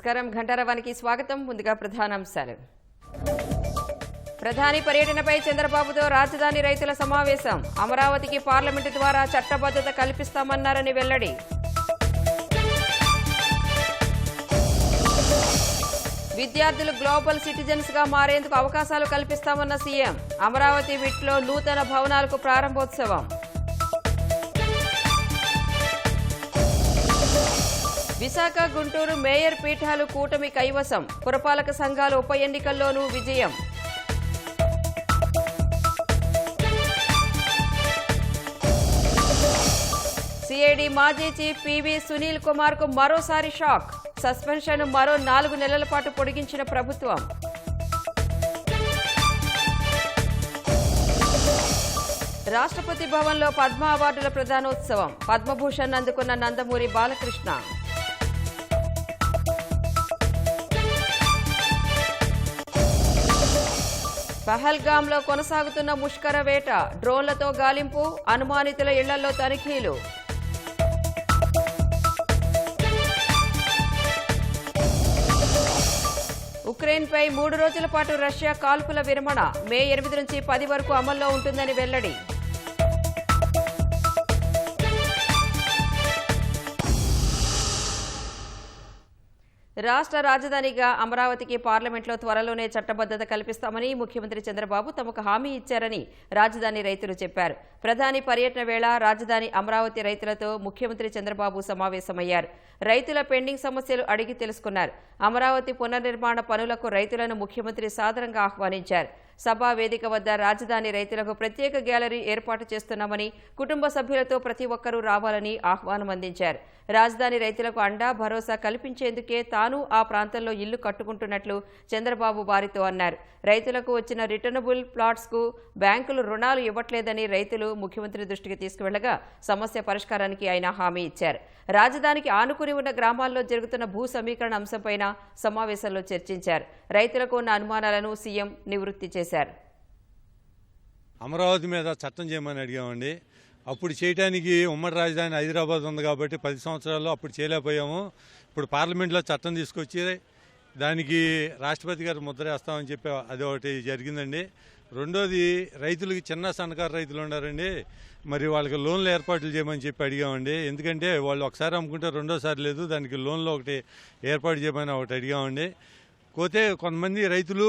నమస్కారం. ఘంటారవానికి స్వాగతం. ముందుగా ప్రధానాంశాలు. ప్రధాని పర్యటనపై చంద్రబాబుతో రాజధాని రైతుల సమావేశం. అమరావతికి పార్లమెంటు ద్వారా చట్టబద్ధత కల్పిస్తామన్నారని వెల్లడి. విద్యార్థులు గ్లోబల్ సిటిజన్స్ గా మారేందుకు అవకాశాలు కల్పిస్తామన్న సీఎం. అమరావతి విట్లో నూతన భవనాలకు ప్రారంభోత్సవం. విశాఖ, గుంటూరు మేయర్ పీఠాలు కూటమి కైవసం. పురపాలక సంఘాల ఉప ఎన్నికల్లోనూ విజయం. సిఐడి మాజీ చీఫ్ పివి సునీల్ కుమార్ కు మరోసారి షాక్. సస్పెన్షన్ మరో 4 నెలల పాటు పొడిగించిన ప్రభుత్వం. రాష్ట్రపతి భవన్లో పద్మ అవార్డుల ప్రదానోత్సవం. పద్మభూషణ్ అందుకున్న నందమూరి బాలకృష్ణ. పహల్గాంలో కొనసాగుతున్న ముష్కర వేట. డ్రోన్లతో గాలింపు. అనుమానితుల ఇళ్లలో తనిఖీలు. ఉక్రెయిన్పై 3 రోజుల పాటు రష్యా కాల్పుల విరమణ. మే 8 నుంచి 10 వరకు అమల్లో ఉంటుందని వెల్లడి. రాష్ట్ర రాజధానిగా అమరావతికి పార్లమెంట్లో త్వరలోనే చట్టబద్ధత కల్పిస్తామని ముఖ్యమంత్రి చంద్రబాబు తమకు హామీ ఇచ్చారని రాజధాని రైతులు చెప్పారు. ప్రధాని పర్యటన వేళ రాజధాని అమరావతి రైతులతో ముఖ్యమంత్రి చంద్రబాబు సమావేశమయ్యారు. రైతుల పెండింగ్ సమస్యలు అడిగి తెలుసుకున్నారు. అమరావతి పునర్నిర్మాణ పనులకు రైతులను ముఖ్యమంత్రి సాదరంగా ఆహ్వానించారు. సభా వేదిక వద్ద రాజధాని రైతులకు ప్రత్యేక గ్యాలరీ ఏర్పాటు చేస్తున్నామని, కుటుంబ సభ్యులతో ప్రతి ఒక్కరూ రావాలని ఆహ్వానం అందించారు. రాజధాని రైతులకు అండా భరోసా కల్పించేందుకే తాను ఆ ప్రాంతంలో ఇల్లు కట్టుకుంటున్నట్లు చంద్రబాబు వారితో అన్నారు. రైతులకు వచ్చిన రిటర్నబుల్ ప్లాట్స్ కు బ్యాంకులు రుణాలు ఇవ్వట్లేదని రైతులు ముఖ్యమంత్రి దృష్టికి తీసుకువెళ్లగా సమస్య పరిష్కారానికి ఆయన హామీ ఇచ్చారు. రాజధానికి ఆనుకుని ఉన్న గ్రామాల్లో జరుగుతున్న భూ సమీకరణ అంశంపైన సమావేశంలో చర్చించారు. రైతులకు ఉన్న అనుమానాలను సీఎం నివృత్తి చేశారు. అమరావతి మీద చట్టం చేయమని అడిగామండి. అప్పుడు చేయడానికి ఉమ్మడి రాజధాని హైదరాబాద్ ఉంది కాబట్టి 10 సంవత్సరాల్లో అప్పుడు చేయలేకపోయాము. ఇప్పుడు పార్లమెంట్లో చట్టం తీసుకొచ్చి దానికి రాష్ట్రపతి గారు ముద్ర వేస్తామని చెప్పి అది ఒకటి జరిగిందండి. రెండోది, రైతులకి చిన్న సన్నకారు రైతులు ఉన్నారండి, మరి వాళ్ళకి లోన్లు ఏర్పాట్లు చేయమని చెప్పి అడిగామండి. ఎందుకంటే వాళ్ళు ఒకసారి అమ్ముకుంటే రెండోసారి లేదు, దానికి లోన్లు ఒకటి ఏర్పాటు చేయమని ఒకటి అడిగామండి. పోతే కొంతమంది రైతులు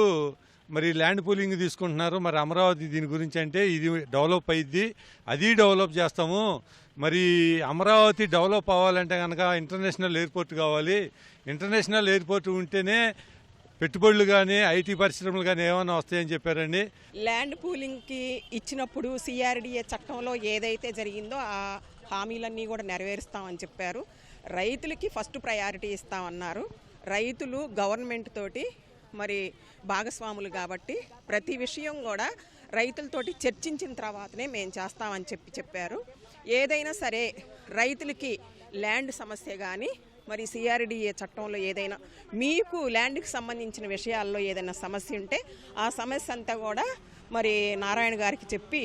మరి ల్యాండ్ పూలింగ్ తీసుకుంటున్నారు. మరి అమరావతి దీని గురించి అంటే ఇది డెవలప్ అయ్యిద్ది, అది డెవలప్ చేస్తాము. మరి అమరావతి డెవలప్ అవ్వాలంటే కనుక ఇంటర్నేషనల్ ఎయిర్పోర్ట్ కావాలి. ఇంటర్నేషనల్ ఎయిర్పోర్ట్ ఉంటేనే పెట్టుబడులు కానీ ఐటీ పరిశ్రమలు కానీ ఏమైనా వస్తాయని చెప్పారండి. ల్యాండ్ పూలింగ్కి ఇచ్చినప్పుడు సిఆర్డిఏ చట్టంలో ఏదైతే జరిగిందో ఆ హామీలన్నీ కూడా నెరవేరుస్తామని చెప్పారు. రైతులకి ఫస్ట్ ప్రయారిటీ ఇస్తామన్నారు. రైతులు గవర్నమెంట్ తోటి మరి భాగస్వాములు కాబట్టి ప్రతి విషయం కూడా రైతులతోటి చర్చించిన తర్వాతనే మేము చేస్తామని చెప్పారు. ఏదైనా సరే రైతులకి ల్యాండ్ సమస్య కానీ మరి సిఆర్డిఏ చట్టంలో ఏదైనా మీకు ల్యాండ్కి సంబంధించిన విషయాల్లో ఏదైనా సమస్య ఉంటే ఆ సమస్య అంతా కూడా మరి నారాయణ గారికి చెప్పి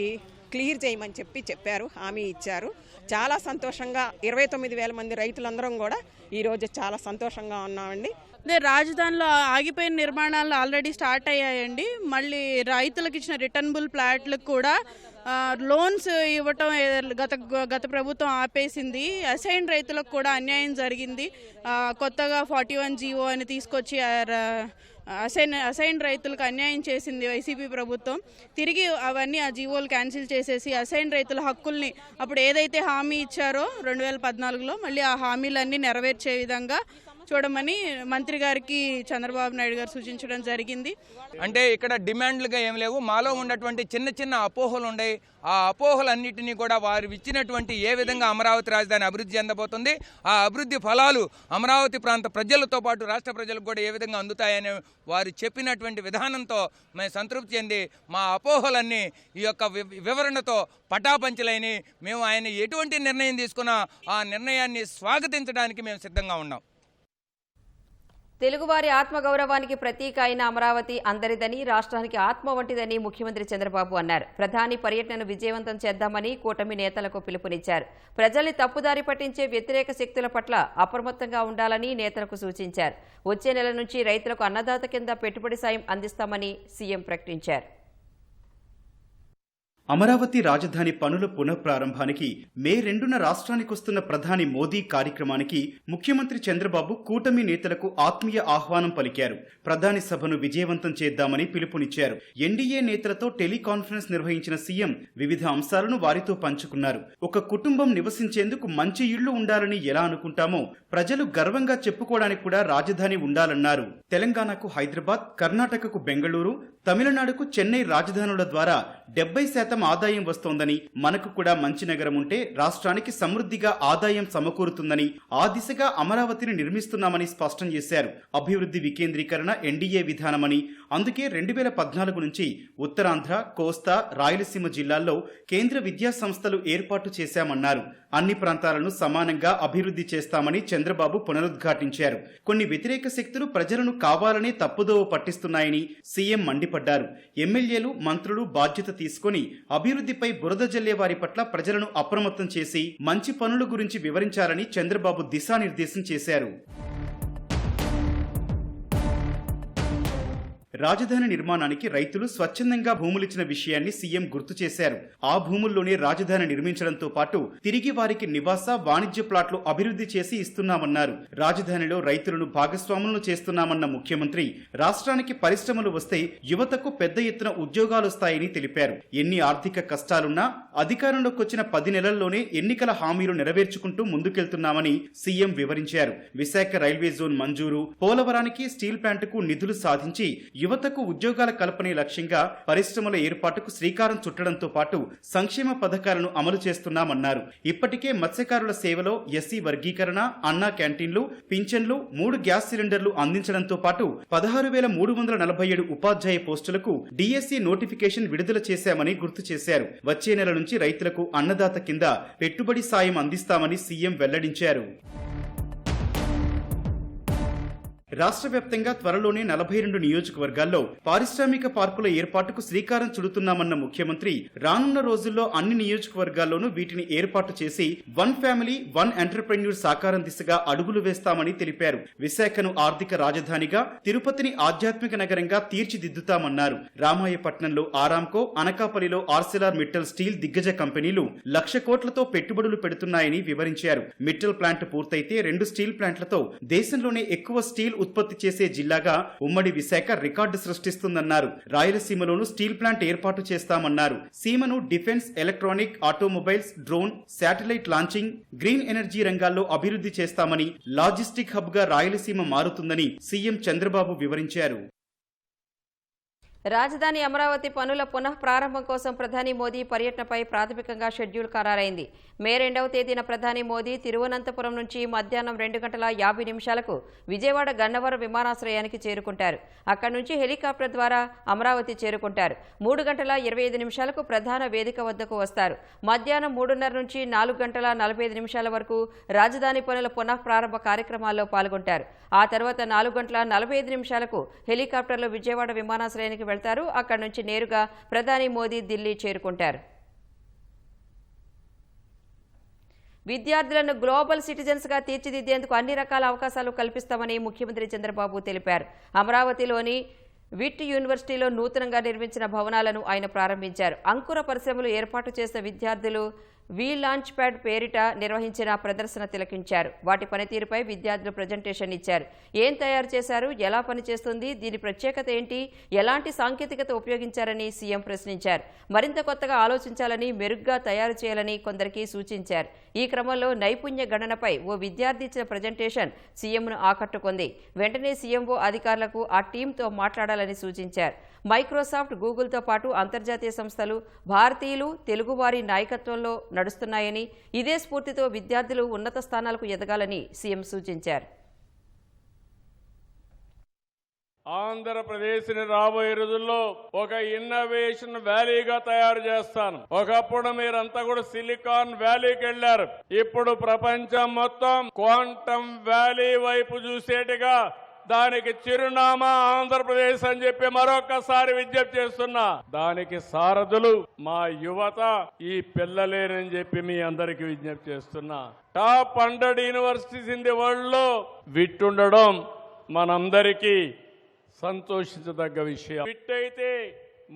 క్లియర్ చేయమని చెప్పారు, హామీ ఇచ్చారు. చాలా సంతోషంగా 29,000 మంది రైతులందరం కూడా ఈరోజు చాలా సంతోషంగా ఉన్నామండి. రాజధానిలో ఆగిపోయిన నిర్మాణాలు ఆల్రెడీ స్టార్ట్ అయ్యాయండి. మళ్ళీ రైతులకు ఇచ్చిన రిటర్నబుల్ ప్లాట్లకు కూడా లోన్స్ ఇవ్వటం గత ప్రభుత్వం ఆపేసింది. అసైన్ రైతులకు కూడా అన్యాయం జరిగింది. కొత్తగా 41 జీవో అని తీసుకొచ్చి అసైన్ రైతులకు అన్యాయం చేసింది వైసీపీ ప్రభుత్వం. తిరిగి అవన్నీ ఆ జీవోలు క్యాన్సిల్ చేసేసి అసైన్ రైతుల హక్కుల్ని అప్పుడు ఏదైతే హామీ ఇచ్చారో 2014లో మళ్ళీ ఆ హామీలన్నీ నెరవేర్చే విధంగా చూడమని మంత్రి గారికి చంద్రబాబు నాయుడు గారు సూచించడం జరిగింది. అంటే ఇక్కడ డిమాండ్లుగా ఏం లేవు, మాలో ఉన్నటువంటి చిన్న చిన్న అపోహలు ఉన్నాయి. ఆ అపోహలన్నింటినీ కూడా వారు ఇచ్చినటువంటి ఏ విధంగా అమరావతి రాజధాని అభివృద్ధి చెందబోతుంది, ఆ అభివృద్ధి ఫలాలు అమరావతి ప్రాంత ప్రజలతో పాటు రాష్ట్ర ప్రజలకు కూడా ఏ విధంగా అందుతాయని వారు చెప్పినటువంటి విధానంతో మేము సంతృప్తి చెంది మా అపోహలన్నీ ఈ యొక్క వివరణతో పటాపంచలైన మేము ఆయన ఎటువంటి నిర్ణయం తీసుకున్నా ఆ నిర్ణయాన్ని స్వాగతించడానికి మేము సిద్ధంగా ఉన్నాం. తెలుగువారి ఆత్మగౌరవానికి ప్రతీక అయిన అమరావతి అందరిదని, రాష్ట్రానికి ఆత్మ వంటిదని ముఖ్యమంత్రి చంద్రబాబు అన్నారు. ప్రధాని పర్యటనను విజయవంతం చేద్దామని కూటమి నేతలకు పిలుపునిచ్చారు. ప్రజల్ని తప్పుదారి పట్టించే వ్యతిరేక శక్తుల పట్ల అప్రమత్తంగా ఉండాలని నేతలకు సూచించారు. వచ్చే నెల నుంచి రైతులకు అన్నదాత కింద పెట్టుబడి సాయం అందిస్తామని సీఎం ప్రకటించారు. అమరావతి రాజధాని పనుల పునఃప్రారంభానికి మే 2న రాష్ట్రానికొస్తున్న ప్రధాని మోదీ కార్యక్రమానికి ముఖ్యమంత్రి చంద్రబాబు కూటమి నేతలకు ఆత్మీయ ఆహ్వానం పలికారు. ప్రధాని సభను విజయవంతం చేద్దామని పిలుపునిచ్చారు. ఎన్డీఏ నేతలతో టెలికాన్ఫరెన్స్ నిర్వహించిన సీఎం వివిధ అంశాలను వారితో పంచుకున్నారు. ఒక కుటుంబం నివసించేందుకు మంచి ఇళ్లు ఉండాలని ఎలా అనుకుంటామో ప్రజలు గర్వంగా చెప్పుకోవడానికి కూడా రాజధాని ఉండాలన్నారు. తెలంగాణకు హైదరాబాద్, కర్ణాటకకు బెంగళూరు, తమిళనాడుకు చెన్నై రాజధానుల ద్వారా 70% ఆదాయం వస్తోందని, మనకు కూడా మంచి నగరం ఉంటే రాష్ట్రానికి సమృద్ధిగా ఆదాయం సమకూరుతుందని, ఆ దిశగా అమరావతిని నిర్మిస్తున్నామని స్పష్టం చేశారు. అభివృద్ధి వికేంద్రీకరణ ఎన్డీఏ విధానమని, అందుకే 2014 నుంచి ఉత్తరాంధ్ర, కోస్తా, రాయలసీమ జిల్లాల్లో కేంద్ర విద్యా సంస్థలు ఏర్పాటు చేశామన్నారు. అన్ని ప్రాంతాలను సమానంగా అభివృద్ధి చేస్తామని చంద్రబాబు పునరుద్ఘాటించారు. కొన్ని వ్యతిరేక శక్తులు ప్రజలను కావాలనే తప్పుదోవ పట్టిస్తున్నాయని సీఎం మండిపడ్డారు. ఎమ్మెల్యేలు, మంత్రులు బాధ్యత తీసుకుని అభివృద్ధిపై బురద జల్లే వారి పట్ల ప్రజలను అప్రమత్తం చేసి మంచి పనుల గురించి వివరించాలని చంద్రబాబు దిశానిర్దేశం చేశారు. రాజధాని నిర్మాణానికి రైతులు స్వచ్ఛందంగా భూములిచ్చిన విషయాన్ని సీఎం గుర్తు చేశారు. ఆ భూముల్లోనే రాజధాని నిర్మించడంతో పాటు తిరిగి వారికి నివాస, వాణిజ్య ప్లాట్లు అభివృద్ధి చేసి ఇస్తున్నామన్నారు. రాజధానిలో రైతులను భాగస్వాములను చేస్తున్నామన్న ముఖ్యమంత్రి రాష్ట్రానికి పరిశ్రమలు వస్తే యువతకు పెద్ద ఎత్తున ఉద్యోగాలొస్తాయని తెలిపారు. ఎన్ని ఆర్థిక కష్టాలున్నా అధికారంలోకి వచ్చిన 10 నెలల్లోనే ఎన్నికల హామీలు నెరవేర్చుకుంటూ ముందుకెళ్తున్నామని సీఎం వివరించారు. విశాఖ రైల్వే జోన్ మంజూరు, పోలవరానికి స్టీల్ ప్లాంటుకు నిధులు సాధించి యువతకు ఉద్యోగాల కల్పనే లక్ష్యంగా పరిశ్రమల ఏర్పాటుకు శ్రీకారం చుట్టడంతో పాటు సంక్షేమ పథకాలను అమలు చేస్తున్నామన్నారు. ఇప్పటికే మత్స్యకారుల సేవలో ఎస్సీ వర్గీకరణ, అన్నా క్యాంటీన్లు, పింఛన్లు, 3 గ్యాస్ సిలిండర్లు అందించడంతో పాటు 16,347 ఉపాధ్యాయ పోస్టులకు డిఎస్సి నోటిఫికేషన్ విడుదల చేశామని గుర్తు చేశారు. వచ్చే నెల నుంచి రైతులకు అన్నదాత కింద పెట్టుబడి సాయం అందిస్తామని సీఎం వెల్లడించారు. రాష్ట్ర వ్యాప్తంగా త్వరలోనే 42 నియోజకవర్గాల్లో పారిశ్రామిక పార్కుల ఏర్పాటుకు శ్రీకారం చుడుతున్నామన్న ముఖ్యమంత్రి రానున్న రోజుల్లో అన్ని నియోజకవర్గాల్లోనూ వీటిని ఏర్పాటు చేసి 1 ఫ్యామిలీ 1 ఎంటర్ప్రెన్యూర్ సాకారం దిశగా అడుగులు వేస్తామని తెలిపారు. విశాఖను ఆర్థిక రాజధానిగా, తిరుపతిని ఆధ్యాత్మిక నగరంగా తీర్చిదిద్దుతామన్నారు. రామాయపట్నంలో ఆరాంకో, అనకాపల్లిలో ఆర్సెలార్ మిట్టల్ స్టీల్ దిగ్గజ కంపెనీలు 1,00,000 కోట్లతో పెట్టుబడులు పెడుతున్నాయని వివరించారు. మిట్టల్ ప్లాంట్ పూర్తయితే 2 స్టీల్ ప్లాంట్లతో దేశంలోనే ఎక్కువ స్టీల్ ఉత్పత్తి చేసే జిల్లాగా ఉమ్మడి విశాఖ రికార్డు సృష్టిస్తుందన్నారు. రాయలసీమలోనూ స్టీల్ ప్లాంట్ ఏర్పాటు చేస్తామన్నారు. సీమను defence, electronic, automobiles, drone, satellite launching, green energy రంగాల్లో అభివృద్ధి చేస్తామని, లాజిస్టిక్ హబ్ గా రాయలసీమ మారుతుందని సీఎం చంద్రబాబు వివరించారు. రాజధాని అమరావతి పనుల పునః ప్రారంభం కోసం ప్రధాని మోదీ పర్యటనపై ప్రాథమికంగా షెడ్యూల్ ఖరారైంది. మే 2వ తేదీన ప్రధాని మోదీ తిరువనంతపురం నుంచి మధ్యాహ్నం 2:50 విజయవాడ గన్నవరం విమానాశ్రయానికి చేరుకుంటారు. అక్కడి నుంచి హెలికాప్టర్ ద్వారా అమరావతి చేరుకుంటారు. 3:25 ప్రధాన వేదిక వద్దకు వస్తారు. మధ్యాహ్నం 3:30 నుంచి 4:45 వరకు రాజధాని పనుల పునః ప్రారంభ కార్యక్రమాల్లో పాల్గొంటారు. ఆ తర్వాత 4:45 హెలికాప్టర్లో విజయవాడ విమానాశ్రయానికి వెళ్తారు. అక్కడి నుంచి నేరుగా ప్రధాని మోదీ ఢిల్లీ చేరుకుంటారు. విద్యార్థులను గ్లోబల్ సిటిజన్స్గా తీర్చిదిద్దేందుకు అన్ని రకాల అవకాశాలు కల్పిస్తామని ముఖ్యమంత్రి చంద్రబాబు తెలిపారు. అమరావతిలోని విట్ యూనివర్సిటీలో నూతనంగా నిర్మించిన భవనాలను ఆయన ప్రారంభించారు. అంకుర పరిశ్రమలు ఏర్పాటు చేసిన విద్యార్థులు వి లాంచ్ ప్యాడ్ పేరిట నిర్వహించిన ప్రదర్శన తిలకించారు. వాటి పనితీరుపై విద్యార్థులు ప్రజెంటేషన్ ఇచ్చారు. ఏం తయారు చేశారు, ఎలా పనిచేస్తుంది, దీని ప్రత్యేకత ఏంటి, ఎలాంటి సాంకేతికత ఉపయోగించారని సీఎం ప్రశ్నించారు. మరింత కొత్తగా ఆలోచించాలని, మెరుగ్గా తయారు చేయాలని కొందరికి సూచించారు. ఈ క్రమంలో నైపుణ్య గణనపై ఓ విద్యార్థి ఇచ్చిన ప్రజెంటేషన్ సీఎంను ఆకట్టుకుంది. వెంటనే సీఎంఓ అధికారులకు ఆ టీంతో మాట్లాడాలని సూచించారు. మైక్రోసాఫ్ట్, గూగుల్తో పాటు అంతర్జాతీయ సంస్థలు భారతీయులు, తెలుగువారి నాయకత్వంలో నడుస్తున్నాయని, ఇదే స్ఫూర్తితో విద్యార్థులు ఉన్నత స్థానాలకు ఎదగాలని సీఎం సూచించారు. ఆంధ్రప్రదేశ్ని రాబోయే రోజుల్లో ఒక ఇన్నోవేషన్ వ్యాలీగా తయారు చేస్తాను. ఒకప్పుడు మీరంతా కూడా సిలికాన్ వ్యాలీకి వెళ్లారు. ఇప్పుడు ప్రపంచం మొత్తం క్వాంటమ్ వ్యాలీ వైపు చూసేట్టుగా దానికి చిరునామా ఆంధ్రప్రదేశ్ అని చెప్పి మరొకసారి విజ్ఞప్తి చేస్తున్నా. దానికి సారథులు మా యువత, ఈ పిల్లలేనని చెప్పి మీ అందరికి విజ్ఞప్తి చేస్తున్నా. Top 100 universities in the world లో విట్ ఉండడం మనందరికీ సంతోషించదగ్గ విషయం. విట్ అయితే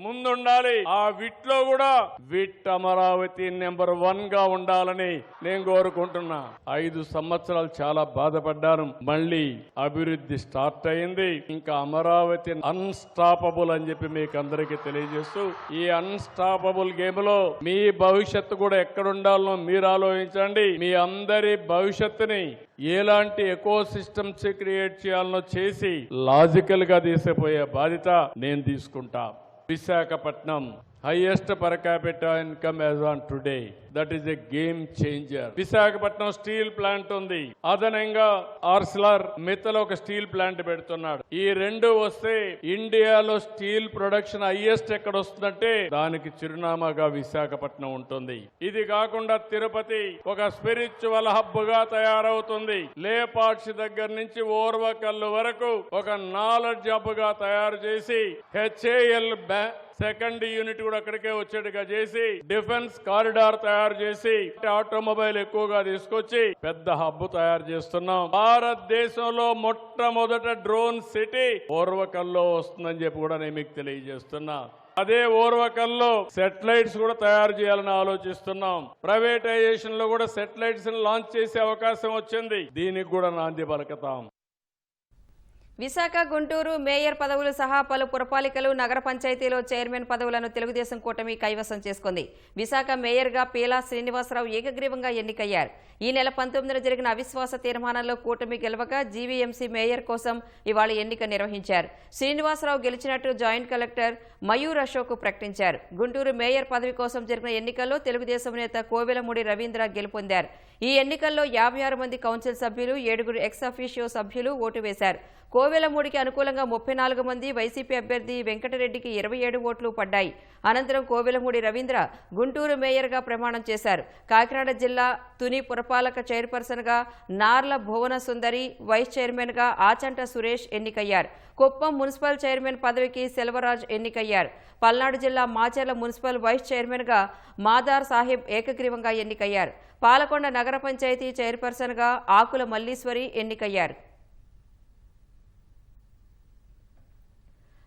ముందుండాలి. ఆ విట్ లో కూడా విట్ అమరావతి నెంబర్ 1 గా ఉండాలని నేను కోరుకుంటున్నా. 5 సంవత్సరాలు చాలా బాధపడ్డాను. మళ్ళీ అభివృద్ధి స్టార్ట్ అయింది. ఇంకా అమరావతి అన్స్టాపబుల్ అని చెప్పి మీకు అందరికీ తెలియజేస్తూ, ఈ అన్స్టాపబుల్ గేమ్ లో మీ భవిష్యత్తు కూడా ఎక్కడుండాలనో మీరు ఆలోచించండి. మీ అందరి భవిష్యత్తుని ఎలాంటి ఎకో సిస్టమ్స్ క్రియేట్ చేయాలనో చేసి లాజికల్ గా తీసుకుపోయే బాధ్యత నేను తీసుకుంటా. Visakhapatnam highest per capita income as on today. That is a game changer. Visakhapatnam steel plant ఉంది. అదనంగా ఆర్సిలర్ మిత్తల్ ఒక స్టీల్ ప్లాంట్ పెడుతున్నాడు. ఈ రెండు వస్తే ఇండియాలో స్టీల్ ప్రొడక్షన్ హైయెస్ట్ ఎక్కడ వస్తుందంటే దానికి చిరునామాగా విశాఖపట్నం ఉంటుంది. ఇది కాకుండా తిరుపతి ఒక స్పిరిచువల్ హబ్ గా తయారవుతుంది. లేపాక్షి దగ్గర నుంచి ఓర్వకల్లు వరకు ఒక నాలెడ్జ్ హబ్ గా తయారు చేసి HAL సెకండ్ యూనిట్ కూడా అక్కడికే వచ్చేట్టుగా చేసి డిఫెన్స్ కారిడార్ తయారు చేసి ఆటోమొబైల్ ఎక్కువగా తీసుకొచ్చి పెద్ద హబ్ తయారు చేస్తున్నాం. భారతదేశంలో మొట్టమొదట డ్రోన్ సిటీ ఓర్వకల్లో వస్తుందని చెప్పి కూడా నేను మీకు తెలియజేస్తున్నా. అదే ఓర్వకల్లో సెటిలైట్స్ కూడా తయారు చేయాలని ఆలోచిస్తున్నాం. ప్రైవేటైజేషన్ లో కూడా సెటిలైట్స్ లాంచ్ చేసే అవకాశం వచ్చింది. దీనికి కూడా నాంది పలుకుతాం. విశాఖ, గుంటూరు మేయర్ పదవులు సహా పలు పురపాలికలు, నగర పంచాయతీలో చైర్మన్ పదవులను తెలుగుదేశం కూటమి కైవసం చేసుకుంది. విశాఖ మేయర్గా పీలా శ్రీనివాసరావు ఏకగ్రీవంగా ఎన్నికయ్యారు. ఈ నెల 19న జరిగిన అవిశ్వాస తీర్మానంలో కూటమి గెలవగా జీవీఎంసీ మేయర్ కోసం ఇవాళ ఎన్నిక నిర్వహించారు. శ్రీనివాసరావు గెలిచినట్టు జాయింట్ కలెక్టర్ మయూర్ అశోక్ ప్రకటించారు. గుంటూరు మేయర్ పదవి కోసం జరిగిన ఎన్నికల్లో తెలుగుదేశం నేత కోవెలమూడి రవీంద్ర గెలుపొందారు. ఈ ఎన్నికల్లో 56 మంది కౌన్సిల్ సభ్యులు, 7 ఎక్స్ అఫీషియో సభ్యులు ఓటు వేశారు. కోవెలమూడికి అనుకూలంగా 34 మంది, వైసీపీ అభ్యర్థి వెంకటరెడ్డికి 27 ఓట్లు పడ్డాయి. అనంతరం కోవెలమూడి రవీంద్ర గుంటూరు మేయర్గా ప్రమాణం చేశారు. కాకినాడ జిల్లా తుని పురపాలక చైర్పర్సన్గా నార్ల భువన సుందరి, వైస్ చైర్మన్గా ఆచంట సురేష్ ఎన్నికయ్యారు. కుప్పం మున్సిపల్ చైర్మన్ పదవికి సెల్వరాజ్ ఎన్నికయ్యారు. పల్నాడు జిల్లా మాచర్ల మున్సిపల్ వైస్ చైర్మన్గా మాదార్ సాహెబ్ ఏకగ్రీవంగా ఎన్నికయ్యారు. పాలకొండ నగర పంచాయతీ చైర్పర్సన్గా ఆకుల మల్లీశ్వరి ఎన్నికయ్యారు.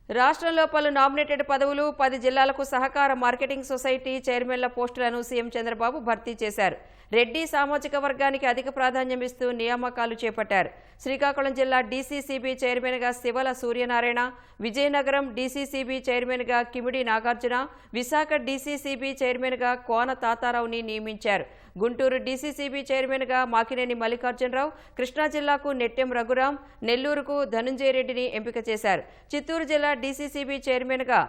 రాష్ట్రంలో పలు నామినేటెడ్ పదవులు, 10 జిల్లాలకు సహకార మార్కెటింగ్ సొసైటీ చైర్మన్ల పోస్టులను సీఎం చంద్రబాబు భర్తీ చేశారు. రెడ్డి సామాజిక వర్గానికి అధిక ప్రాధాన్యం ఇస్తూ నియామకాలు చేపట్టారు. శ్రీకాకుళం జిల్లా డీసీసీబీ చైర్మన్గా శివల సూర్యనారాయణ, విజయనగరం డీసీసీబీ చైర్మన్గా కిమిడి నాగార్జున, విశాఖ డీసీసీబీ చైర్మన్గా కోన తాతారావుని నియమించారు. గుంటూరు డీసీసీబీ చైర్మన్గా మాకినేని మల్లికార్జునరావు, కృష్ణా జిల్లాకు నెట్టెం రఘురాం, నెల్లూరుకు ధనుంజయ రెడ్డిని ఎంపిక చేశారు. చిత్తూరు జిల్లా డీసీసీబీ చైర్మన్గా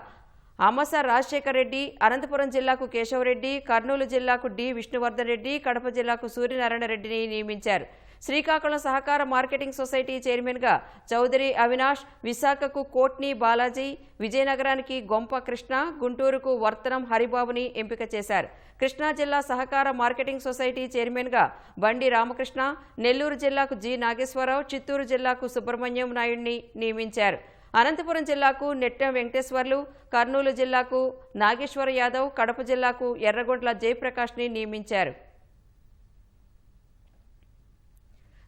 అమస రాజశేఖర్ రెడ్డి, అనంతపురం జిల్లాకు కేశవరెడ్డి, కర్నూలు జిల్లాకు డి విష్ణువర్ధన్ రెడ్డి, కడప జిల్లాకు సూర్యనారాయణ రెడ్డిని నియమించారు. శ్రీకాకుళం సహకార మార్కెటింగ్ సొసైటీ చైర్మన్గా చౌదరి అవినాష్, విశాఖకు కోట్ని బాలాజీ, విజయనగరానికి గొంప కృష్ణ, గుంటూరుకు వర్తనం హరిబాబుని ఎంపిక చేశారు. కృష్ణా జిల్లా సహకార మార్కెటింగ్ సొసైటీ చైర్మన్గా బండి రామకృష్ణ, నెల్లూరు జిల్లాకు జి నాగేశ్వరరావు, చిత్తూరు జిల్లాకు సుబ్రహ్మణ్యం నాయుడిని నియమించారు. అనంతపురం జిల్లాకు నెట్టెం వెంకటేశ్వర్లు, కర్నూలు జిల్లాకు నాగేశ్వర యాదవ్, కడప జిల్లాకు ఎర్రగొండ్ల జయప్రకాష్ని నియమించారు.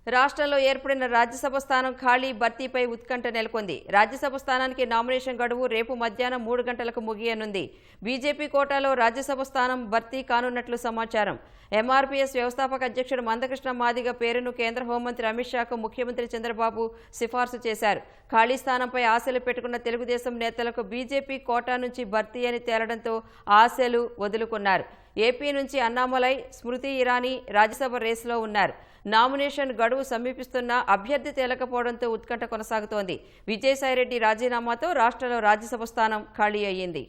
రాష్ట్రంలో ఏర్పడిన రాజ్యసభ స్థానం ఖాళీ భర్తీపై ఉత్కంఠ నెలకొంది. రాజ్యసభ స్థానానికి నామినేషన్ గడువు రేపు మధ్యాహ్నం 3 గంటలకు ముగియనుంది. బీజేపీ కోటాలో రాజ్యసభ స్థానం భర్తీ కానున్నట్లు సమాచారం. ఎంఆర్పీఎస్ వ్యవస్థాపక అధ్యక్షుడు మందకృష్ణ మాదిగ పేరును కేంద్ర హోంమంత్రి అమిత్ షాకు ముఖ్యమంత్రి చంద్రబాబు సిఫార్సు చేశారు. ఖాళీ స్థానంపై ఆశలు పెట్టుకున్న తెలుగుదేశం నేతలకు బీజేపీ కోటా నుంచి భర్తీ అని తేలడంతో ఆశలు వదులుకున్నారు. ఏపీ నుంచి అన్నామలై, స్మృతి ఇరానీ రాజ్యసభ రేసులో ఉన్నారు. నామినేషన్ గడువు సమీపిస్తున్న అభ్యర్థి తేలకపోవడంతో ఉత్కంఠ కొనసాగుతోంది. విజయసాయిరెడ్డి రాజీనామాతో రాష్ట్రంలో రాజ్యసభ స్థానం ఖాళీ అయ్యింది.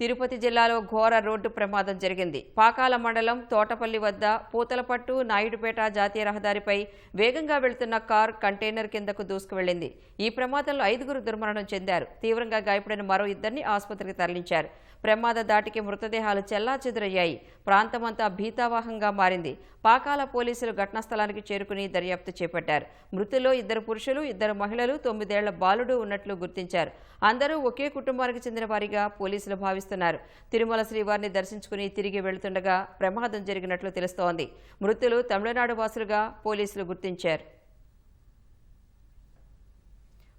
తిరుపతి జిల్లాలో ఘోర రోడ్డు ప్రమాదం జరిగింది. పాకాల మండలం తోటపల్లి వద్ద పూతలపట్టు నాయుడుపేట జాతీయ రహదారిపై వేగంగా వెళ్తున్న కార్ కంటైనర్ కిందకు దూసుకువెళ్లింది. ఈ ప్రమాదంలో 5గురు దుర్మరణం చెందారు. తీవ్రంగా గాయపడిన మరో 2ని ఆసుపత్రికి తరలించారు. ప్రమాద దాటికి మృతదేహాలు చెల్లాచెదురయ్యాయి. ప్రాంతమంతా భీతావహంగా మారింది. పాకాల పోలీసులు ఘటనా స్థలానికి చేరుకుని దర్యాప్తు చేపట్టారు. మృతుల్లో 2 పురుషులు, 2 మహిళలు, 9 ఏళ్ల బాలుడు ఉన్నట్లు గుర్తించారు. అందరూ ఒకే కుటుంబానికి చెందిన వారిగా పోలీసులు భావిస్తున్నారు. తిరుమల శ్రీవారిని దర్శించుకుని తిరిగి వెళుతుండగా ప్రమాదం జరిగినట్లు తెలుస్తోంది. మృతులు తమిళనాడు వాసులుగా పోలీసులు గుర్తించారు.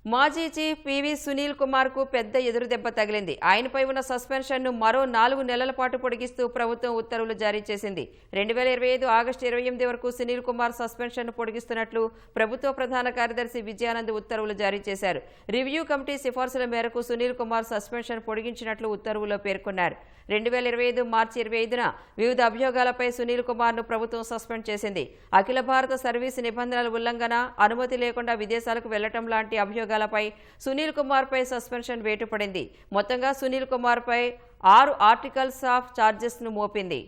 మాజీ చీఫ్ పివి సునీల్ కుమార్ కు పెద్ద ఎదురుదెబ్బ తగిలింది. ఆయనపై ఉన్న సస్పెన్షన్ను మరో 4 నెలల పాటు పొడిగిస్తూ ప్రభుత్వం ఉత్తర్వులు జారీ చేసింది. 2025 ఆగస్టు 28 వరకు సునీల్ కుమార్ సస్పెన్షన్ను పొడిగిస్తున్నట్లు ప్రభుత్వ ప్రధాన కార్యదర్శి విజయానంద్ ఉత్తర్వులు జారీ చేశారు. రివ్యూ కమిటీ సిఫార్సుల మేరకు సునీల్ కుమార్ సస్పెన్షన్ పొడిగించినట్లు ఉత్తర్వుల్లో పేర్కొన్నారు. 2025 మార్చి 25న వివిధ అభియోగాలపై సునీల్ కుమార్ను ప్రభుత్వం సస్పెండ్ చేసింది. అఖిల భారత సర్వీసు నిబంధనల ఉల్లంఘన, అనుమతి లేకుండా విదేశాలకు వెళ్లటం లాంటి అభియోగాలపై సునీల్ కుమార్పై సస్పెన్షన్ వేటు పడింది. మొత్తంగా సునీల్ కుమార్పై 6 ఆర్టికల్స్ ఆఫ్ ఛార్జెస్ను మోపింది.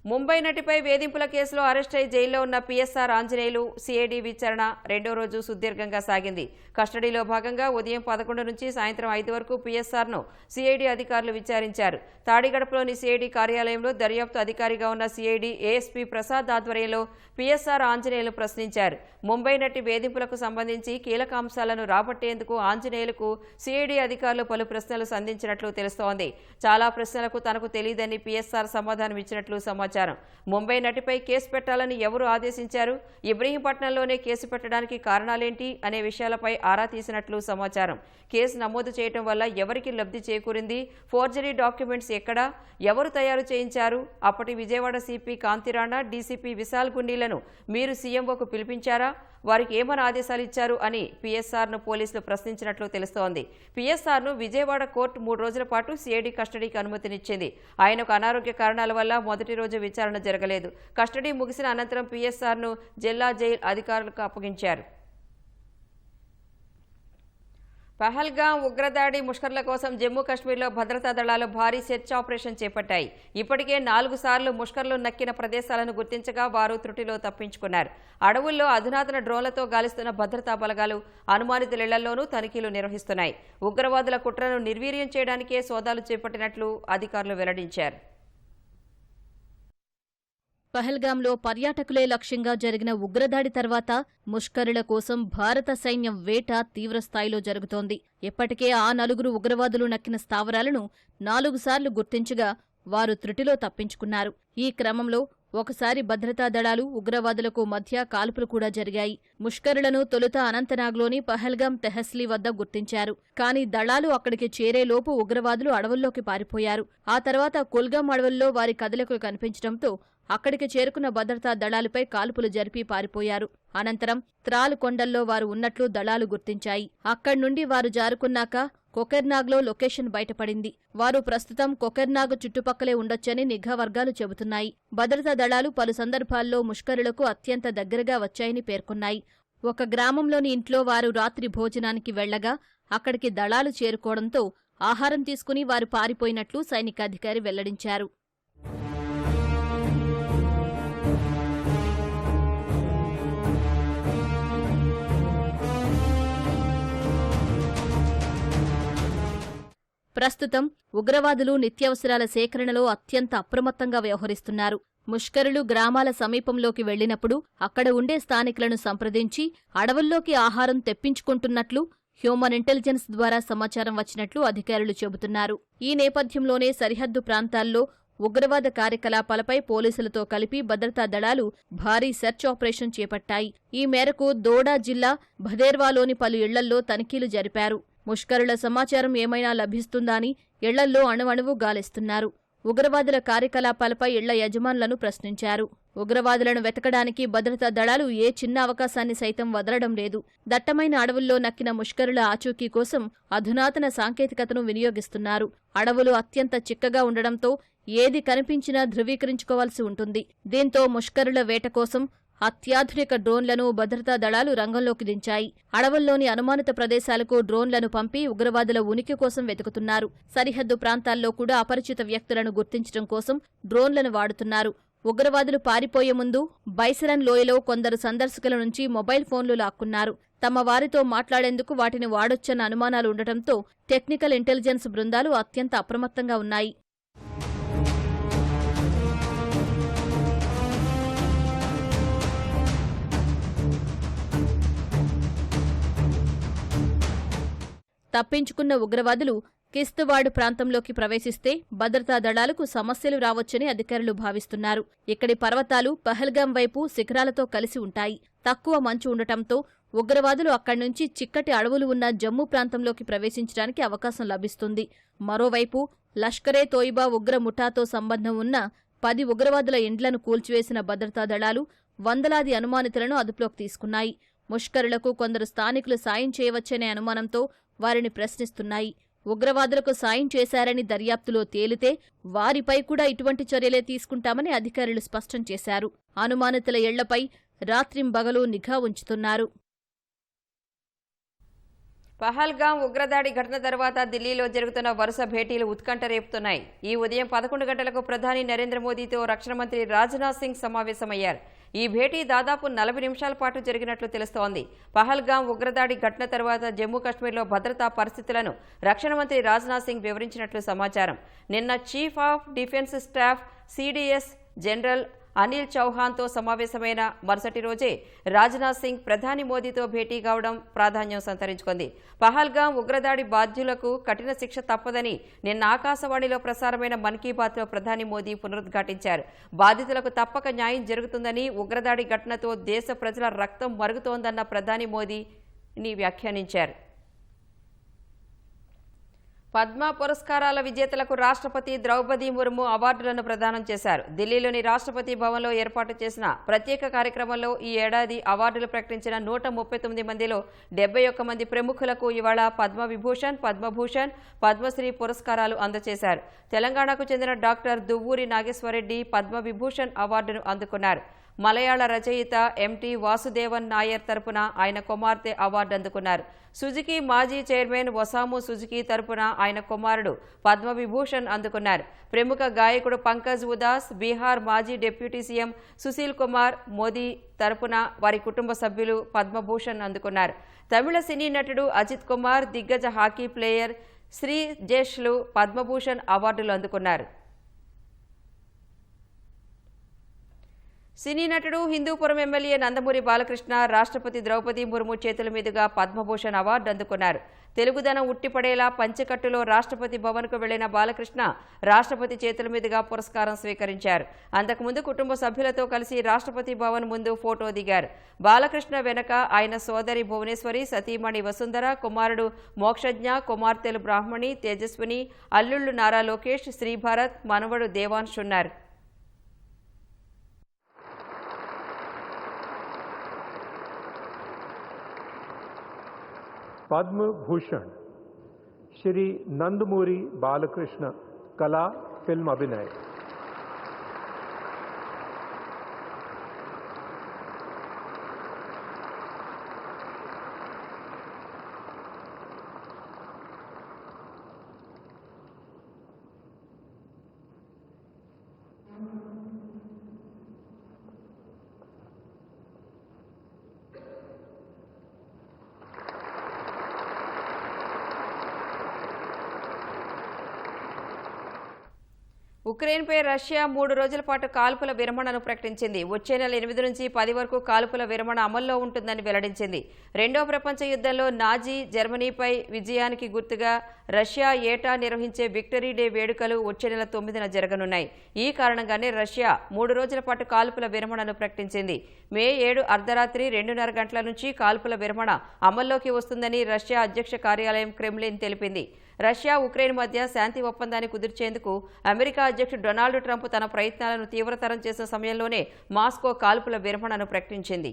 ముంబై నటిపై వేధింపుల కేసులో అరెస్ట్ అయి జైల్లో ఉన్న పిఎస్ఆర్ ఆంజనేయులు సిఐడి విచారణ 2వ రోజు సుదీర్ఘంగా సాగింది. కస్టడీలో భాగంగా ఉదయం 11 నుంచి సాయంత్రం 5 వరకు పిఎస్ఆర్ను సిఐడి అధికారులు విచారించారు. తాడిగడపలోని సిఐడి కార్యాలయంలో దర్యాప్తు అధికారిగా ఉన్న సిఐడి ఏఎస్పీ ప్రసాద్ ఆధ్వర్యంలో పిఎస్ఆర్ ఆంజనేయులు ప్రశ్నించారు. ముంబై నటి వేధింపులకు సంబంధించి కీలక అంశాలను రాబట్టేందుకు ఆంజనేయులకు సిఐడి అధికారులు పలు ప్రశ్నలు సంధించినట్లు తెలుస్తోంది. చాలా ప్రశ్నలకు తనకు తెలియదని పిఎస్ఆర్ సమాధానం ఇచ్చినట్లు సమాచారం. ముంబై నటిపై కేసు పెట్టాలని ఎవరు ఆదేశించారు, ఇబ్రహీంపట్నంలోనే కేసు పెట్టడానికి కారణాలేంటి అనే విషయాలపై ఆరా తీసినట్లు సమాచారం. కేసు నమోదు చేయడం వల్ల ఎవరికి లబ్ధి చేకూరింది, ఫోర్జరీ డాక్యుమెంట్స్ ఎక్కడా, ఎవరు తయారు చేయించారు, అప్పటి విజయవాడ సిపి కాంతిరాణా, డీసీపీ విశాల్ గుండీలను మీరు సీఎంఓకు పిలిపించారా, వారికి ఏమని ఆదేశాలు ఇచ్చారు అని పిఎస్ఆర్ను పోలీసులు ప్రశ్నించినట్లు తెలుస్తోంది. పిఎస్ఆర్ను విజయవాడ కోర్టు 3 రోజుల పాటు సిఐడి కస్టడీకి అనుమతినిచ్చింది. ఆయనకు అనారోగ్య కారణాల వల్ల మొదటి రోజు విచారణ జరగలేదు. కస్టడీ ముగిసిన అనంతరం పిఎస్ఆర్ను జిల్లా జైలు అధికారులకు అప్పగించారు. పహల్గాం ఉగ్రదాడి ముష్కర్ల కోసం జమ్మూ కాశ్మీర్లో భద్రతా దళాలు భారీ సెర్చ్ ఆపరేషన్ చేపట్టాయి. ఇప్పటికే 4 సార్లు ముష్కర్లు నక్కిన ప్రదేశాలను గుర్తించగా వారు త్రుటిలో తప్పించుకున్నారు. అడవుల్లో అధునాతన డ్రోన్లతో గాలిస్తున్న భద్రతా బలగాలు అనుమానితుల ఇళ్లలోనూ తనిఖీలు నిర్వహిస్తున్నాయి. ఉగ్రవాదుల కుట్రను నిర్వీర్యం చేయడానికే సోదాలు చేపట్టినట్లు అధికారులు వెల్లడించారు. పహల్గాంలో పర్యాటకులే లక్ష్యంగా జరిగిన ఉగ్రదాడి తర్వాత ముష్కరుల కోసం భారత సైన్యం వేట తీవ్రస్థాయిలో జరుగుతోంది. ఇప్పటికే ఆ 4 ఉగ్రవాదులు నక్కిన స్థావరాలను 4 సార్లు గుర్తించగా వారు త్రుటిలో తప్పించుకున్నారు. ఈ క్రమంలో ఒకసారి భద్రతా దళాలు ఉగ్రవాదులకు మధ్య కాల్పులు కూడా జరిగాయి. ముష్కరులను తొలుత అనంతనాగ్లోని పహల్గాం తెహస్లీ వద్ద గుర్తించారు. కానీ దళాలు అక్కడికి చేరేలోపు ఉగ్రవాదులు అడవుల్లోకి పారిపోయారు. ఆ తర్వాత కుల్గాం అడవుల్లో వారి కదలికలు కనిపించడంతో అక్కడికి చేరుకున్న భద్రతా దళాలపై కాల్పులు జరిపి పారిపోయారు. అనంతరం త్రాల్ కొండల్లో వారు ఉన్నట్లు దళాలు గుర్తించాయి. అక్కడి నుండి వారు జారుకున్నాక కొకెర్నాగ్లో లొకేషన్ బయటపడింది. వారు ప్రస్తుతం కొకెర్నాగ్ చుట్టుపక్కలే ఉండొచ్చని నిఘా వర్గాలు చెబుతున్నాయి. భద్రతా దళాలు పలు సందర్భాల్లో ముష్కరులకు అత్యంత దగ్గరగా వచ్చాయని పేర్కొన్నాయి. ఒక గ్రామంలోని ఇంట్లో వారు రాత్రి భోజనానికి వెళ్లగా అక్కడికి దళాలు చేరుకోవడంతో ఆహారం తీసుకుని వారు పారిపోయినట్లు సైనికాధికారి వెల్లడించారు. ప్రస్తుతం ఉగ్రవాదులు నిత్యావసరాల సేకరణలో అత్యంత అప్రమత్తంగా వ్యవహరిస్తున్నారు. ముష్కరులు గ్రామాల సమీపంలోకి వెళ్లినప్పుడు అక్కడ ఉండే స్థానికులను సంప్రదించి అడవుల్లోకి ఆహారం తెప్పించుకుంటున్నట్లు హ్యూమన్ ఇంటెలిజెన్స్ ద్వారా సమాచారం వచ్చినట్లు అధికారులు చెబుతున్నారు. ఈ నేపథ్యంలోనే సరిహద్దు ప్రాంతాల్లో ఉగ్రవాద కార్యకలాపాలపై పోలీసులతో కలిపి భద్రతా దళాలు భారీ సెర్చ్ ఆపరేషన్ చేపట్టాయి. ఈ మేరకు దోడా జిల్లా భదేర్వాలోని పలు ఇళ్లల్లో తనిఖీలు జరిపారు. ముష్కరుల సమాచారం ఏమైనా లభిస్తుందా అని ఇళ్లల్లో అణువణువు గాలిస్తున్నారు. ఉగ్రవాదుల కార్యకలాపాలపై ఇళ్ల యజమానులను ప్రశ్నించారు. ఉగ్రవాదులను వెతకడానికి భద్రతా దళాలు ఏ చిన్న అవకాశాన్ని సైతం వదలడం లేదు. దట్టమైన అడవుల్లో నక్కిన ముష్కరుల ఆచూకీ కోసం అధునాతన సాంకేతికతను వినియోగిస్తున్నారు. అడవులు అత్యంత చిక్కగా ఉండడంతో ఏది కనిపించినా ధృవీకరించుకోవాల్సి ఉంటుంది. దీంతో ముష్కరుల వేట కోసం అత్యాధునిక డ్రోన్లను భద్రతా దళాలు రంగంలోకి దించాయి. అడవుల్లోని అనుమానిత ప్రదేశాలకు డ్రోన్లను పంపి ఉగ్రవాదుల ఉనికి కోసం వెతుకుతున్నారు. సరిహద్దు ప్రాంతాల్లో కూడా అపరిచిత వ్యక్తులను గుర్తించడం కోసం డ్రోన్లను వాడుతున్నారు. ఉగ్రవాదులు పారిపోయే ముందు బైసరన్ లోయలో కొందరు సందర్శకుల నుంచి మొబైల్ ఫోన్లు లాక్కున్నారు. తమ వారితో మాట్లాడేందుకు వాటిని వాడొచ్చన్న అనుమానాలు ఉండటంతో టెక్నికల్ ఇంటెలిజెన్స్ బృందాలు అత్యంత అప్రమత్తంగా ఉన్నాయి. తప్పించుకున్న ఉగ్రవాదులు కిస్తవాడు ప్రాంతంలోకి ప్రవేశిస్తే భద్రతా దళాలకు సమస్యలు రావచ్చని అధికారులు భావిస్తున్నారు. ఇక్కడి పర్వతాలు పహల్గాం వైపు శిఖరాలతో కలిసి ఉంటాయి. తక్కువ మంచు ఉండటంతో ఉగ్రవాదులు అక్కడి నుంచి చిక్కటి అడవులు ఉన్న జమ్మూ ప్రాంతంలోకి ప్రవేశించడానికి అవకాశం లభిస్తుంది. మరోవైపు లష్కరే తోయిబా ఉగ్ర ముఠాతో సంబంధం ఉన్న 10 ఉగ్రవాదుల ఇండ్లను కూల్చివేసిన భద్రతా దళాలు వందలాది అనుమానితులను అదుపులోకి తీసుకున్నాయి. ముష్కరులకు కొందరు స్థానికులు సాయం చేయవచ్చనే అనుమానంతో వారిని ప్రశ్నిస్తున్నాయి. ఉగ్రవాదులకు సాయం చేశారని దర్యాప్తులో తేలితే వారిపై కూడా ఇటువంటి చర్యలే తీసుకుంటామని అధికారులు స్పష్టం చేశారు. అనుమానితుల ఇళ్లపై రాత్రింబగలు నిఘా ఉంచుతున్నారు. పహల్గాం ఉగ్రదాడి ఘటన తర్వాత ఢిల్లీలో జరుగుతున్న వరుస భేటీలు ఉత్కంఠ రేపుతున్నాయి. ఈ ఉదయం 11 గంటలకు ప్రధాని నరేంద్ర మోదీతో రక్షణ మంత్రి రాజ్నాథ్ సింగ్ సమావేశమయ్యారు. ఈ భేటీ దాదాపు 40 నిమిషాల పాటు జరిగినట్లు తెలుస్తోంది. పహల్గాం ఉగ్రదాడి ఘటన తర్వాత జమ్మూ కాశ్మీర్లో భద్రతా పరిస్థితులను రక్షణ మంత్రి రాజ్నాథ్ సింగ్ వివరించినట్లు సమాచారం. నిన్న chief of defence staff CDS general Anil చౌహాన్తో సమావేశమైన మరుసటి రోజే రాజ్నాథ్ సింగ్ ప్రధాని మోదీతో భేటీ కావడం ప్రాధాన్యం సంతరించుకుంది. పహల్గాం ఉగ్రదాడి బాధ్యులకు కఠిన శిక్ష తప్పదని నిన్న ఆకాశవాణిలో ప్రసారమైన మన్ కీ బాత్లో ప్రధాని మోదీ పునరుద్ఘాటించారు. బాధితులకు తప్పక న్యాయం జరుగుతుందని, ఉగ్రదాడి ఘటనతో దేశ ప్రజల రక్తం మరుగుతోందన్న ప్రధాని మోదీని వ్యాఖ్యానించారు. పద్మ పురస్కారాల విజేతలకు రాష్ట్రపతి ద్రౌపది ముర్ము అవార్డులను ప్రదానం చేశారు. ఢిల్లీలోని రాష్ట్రపతి భవన్లో ఏర్పాటు చేసిన ప్రత్యేక కార్యక్రమంలో ఈ ఏడాది అవార్డులు ప్రకటించిన 139 మందిలో 71 మంది ప్రముఖులకు ఇవాళ పద్మవిభూషణ్, పద్మభూషణ్, పద్మశ్రీ పురస్కారాలు అందజేశారు. తెలంగాణకు చెందిన డాక్టర్ దువ్వూరి నాగేశ్వరరెడ్డి పద్మవిభూషణ్ అవార్డును అందుకున్నారు. మలయాళ రచయిత ఎంటి వాసుదేవన్ నాయర్ తరపున ఆయన కుమార్తె అవార్డు అందుకున్నారు. సుజుకి మాజీ చైర్మన్ ఒసాము సుజుకి తరపున ఆయన కుమారుడు పద్మవిభూషణ్ అందుకున్నారు. ప్రముఖ గాయకుడు పంకజ్ ఉదాస్, బీహార్ మాజీ డిప్యూటీ సీఎం సుశీల్ కుమార్ మోదీ తరపున వారి కుటుంబ సభ్యులు పద్మభూషణ్ అందుకున్నారు. తమిళ సినీ నటుడు అజిత్ కుమార్, దిగ్గజ హాకీ ప్లేయర్ శ్రీజేష్లు పద్మభూషణ్ అవార్డులు అందుకున్నారు. సినీ నటుడు హిందూపురం ఎమ్మెల్యే నందమూరి బాలకృష్ణ రాష్ట్రపతి ద్రౌపది ముర్ము చేతుల మీదుగా పద్మభూషణ్ అవార్డు అందుకున్నారు. తెలుగుదనం ఉట్టిపడేలా పంచెకట్టులో రాష్ట్రపతి భవన్కు వెళ్లిన బాలకృష్ణ రాష్ట్రపతి చేతుల మీదుగా పురస్కారం స్వీకరించారు. అంతకుముందు కుటుంబ సభ్యులతో కలిసి రాష్ట్రపతి భవన్ ముందు ఫోటో దిగారు. బాలకృష్ణ వెనక ఆయన సోదరి భువనేశ్వరి, సతీమణి వసుంధర, కుమారుడు మోక్షజ్ఞ, కుమార్తెలు బ్రాహ్మణి, తేజస్విని, అల్లుళ్లు నారా లోకేష్, శ్రీభారత్, మనవడు దేవాంశ్ ఉన్నారు. पद्म भूषण श्री नंदमूरी बालकृष्ण, कला फिल्म अभिनय। ఉక్రెయిన్పై రష్యా 3 రోజుల పాటు కాల్పుల విరమణను ప్రకటించింది. వచ్చే నెల 8 నుంచి 10 వరకు కాల్పుల విరమణ అమల్లో ఉంటుందని వెల్లడించింది. రెండో ప్రపంచ యుద్ధంలో నాజీ జర్మనీపై విజయానికి గుర్తుగా రష్యా ఏటా నిర్వహించే విక్టరీ డే వేడుకలు వచ్చే నెల 9న జరగనున్నాయి. ఈ కారణంగానే రష్యా 3 రోజుల పాటు కాల్పుల విరమణను ప్రకటించింది. మే 7 అర్ధరాత్రి 2:30 గంటల నుంచి కాల్పుల విరమణ అమల్లోకి వస్తుందని రష్యా అధ్యక్ష కార్యాలయం క్రెమ్లిన్ తెలిపింది. రష్యా, ఉక్రెయిన్ మధ్య శాంతి ఒప్పందాన్ని కుదిర్చేందుకు అమెరికా అధ్యక్షుడు డొనాల్డ్ ట్రంప్ తన ప్రయత్నాలను తీవ్రతరం చేసిన సమయంలోనే మాస్కో కాల్పుల విరమణను ప్రకటించింది.